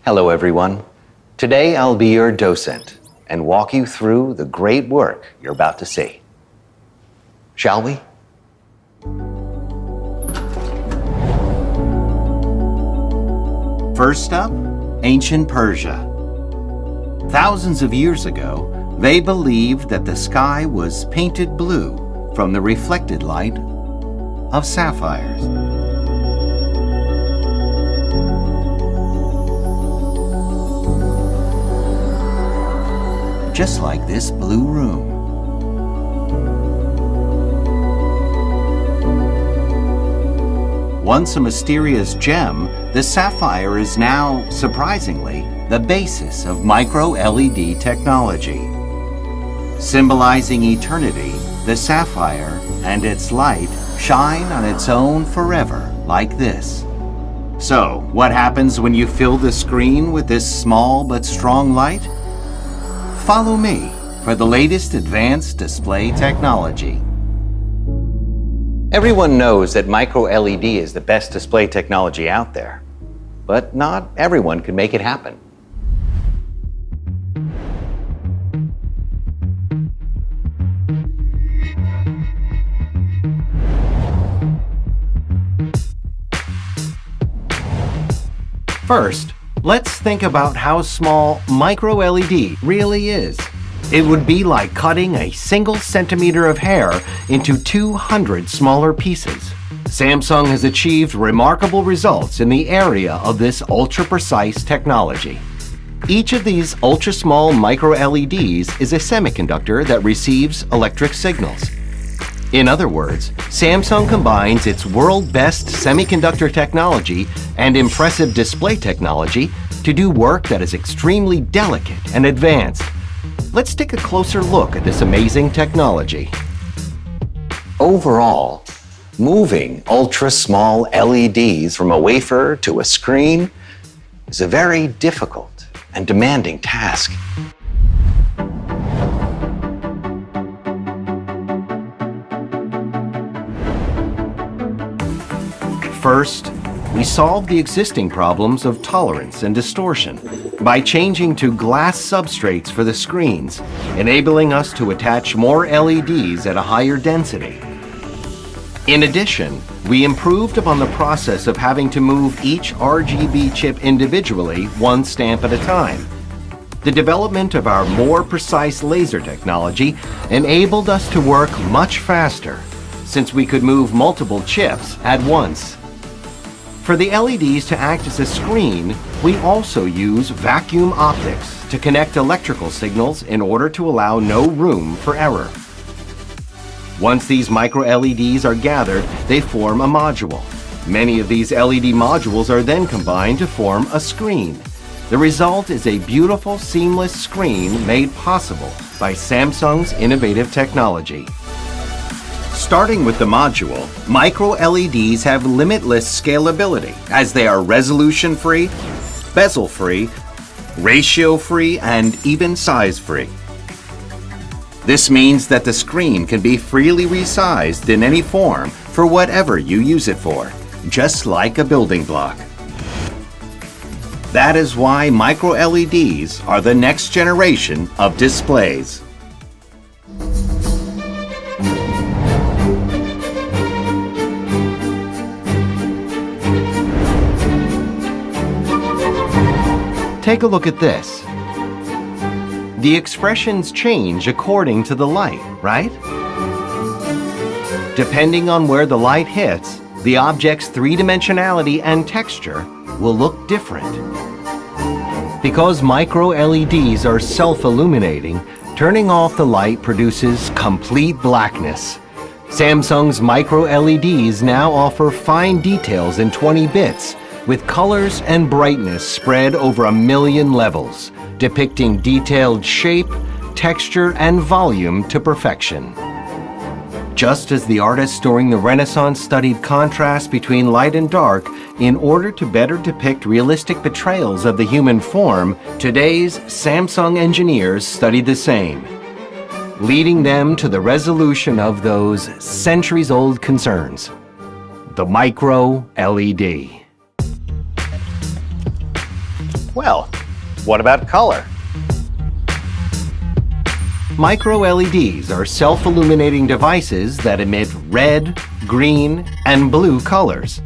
Hello everyone. Today I'll be your docent and walk you through the great work you're about to see. Shall we? First up, ancient Persia. Thousands of years ago, they believed that the sky was painted blue from the reflected light of sapphires. Just like this blue room. Once a mysterious gem, the sapphire is now, surprisingly, the basis of micro-LED technology. Symbolizing eternity, the sapphire and its light shine on its own forever, like this. So, what happens when you fill the screen with this small but strong light? Follow me for the latest advanced display technology. Everyone knows that micro-LED is the best display technology out there, but not everyone can make it happen. First, let's think about how small micro-LED really is. It would be like cutting a single centimeter of hair into 200 smaller pieces. Samsung has achieved remarkable results in the area of this ultra-precise technology. Each of these ultra-small micro-LEDs is a semiconductor that receives electric signals. In other words, Samsung combines its world-best semiconductor technology and impressive display technology to do work that is extremely delicate and advanced. Let's take a closer look at this amazing technology. Overall, moving ultra-small LEDs from a wafer to a screen is a very difficult and demanding task. First, we solved the existing problems of tolerance and distortion by changing to glass substrates for the screens, enabling us to attach more LEDs at a higher density. In addition, we improved upon the process of having to move each RGB chip individually, one stamp at a time. The development of our more precise laser technology enabled us to work much faster, since we could move multiple chips at once. For the LEDs to act as a screen, we also use vacuum optics to connect electrical signals in order to allow no room for error. Once these micro-LEDs are gathered, they form a module. Many of these LED modules are then combined to form a screen. The result is a beautiful, seamless screen made possible by Samsung's innovative technology. Starting with the module, micro-LEDs have limitless scalability as they are resolution-free, bezel-free, ratio-free, and even size-free. This means that the screen can be freely resized in any form for whatever you use it for, just like a building block. That is why micro-LEDs are the next generation of displays. Take a look at this. The expressions change according to the light, right? Depending on where the light hits, the object's three-dimensionality and texture will look different. Because micro-LEDs are self-illuminating, turning off the light produces complete blackness. Samsung's micro-LEDs now offer fine details in 20 bits, with colors and brightness spread over 1 million levels, depicting detailed shape, texture, and volume to perfection. Just as the artists during the Renaissance studied contrast between light and dark in order to better depict realistic portrayals of the human form, today's Samsung engineers studied the same, leading them to the resolution of those centuries-old concerns, the micro-LED. Well, what about color? Micro-LEDs are self-illuminating devices that emit red, green, and blue colors.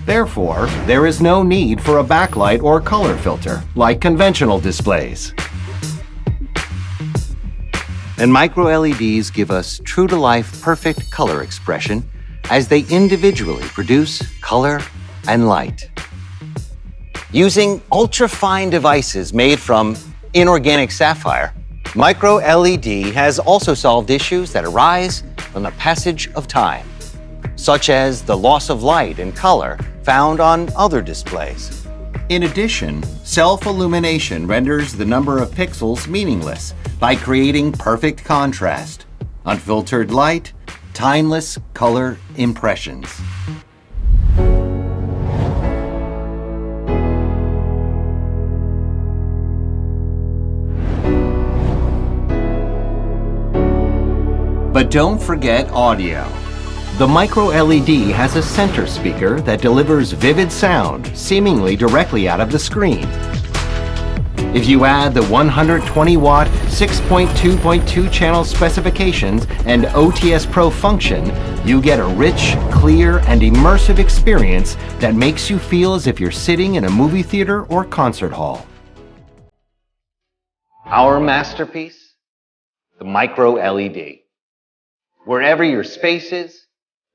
Therefore, there is no need for a backlight or color filter like conventional displays. And micro-LEDs give us true-to-life perfect color expression as they individually produce color and light. Using ultra-fine devices made from inorganic sapphire, micro-LED has also solved issues that arise from the passage of time, such as the loss of light and color found on other displays. In addition, self-illumination renders the number of pixels meaningless by creating perfect contrast, unfiltered light, timeless color impressions. But don't forget audio. The micro-LED has a center speaker that delivers vivid sound seemingly directly out of the screen. If you add the 120-watt 6.2.2 channel specifications and OTS Pro function, you get a rich, clear, and immersive experience that makes you feel as if you're sitting in a movie theater or concert hall. Our masterpiece, the micro-LED. Wherever your space is,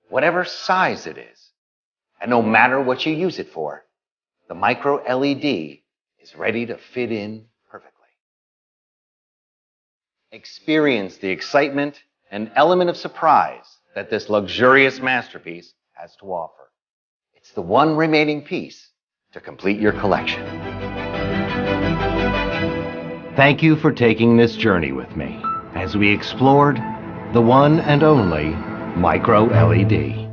whatever size it is, and no matter what you use it for, the micro-LED is ready to fit in perfectly. Experience the excitement and element of surprise that this luxurious masterpiece has to offer. It's the one remaining piece to complete your collection. Thank you for taking this journey with me as we explored the one and only micro-LED.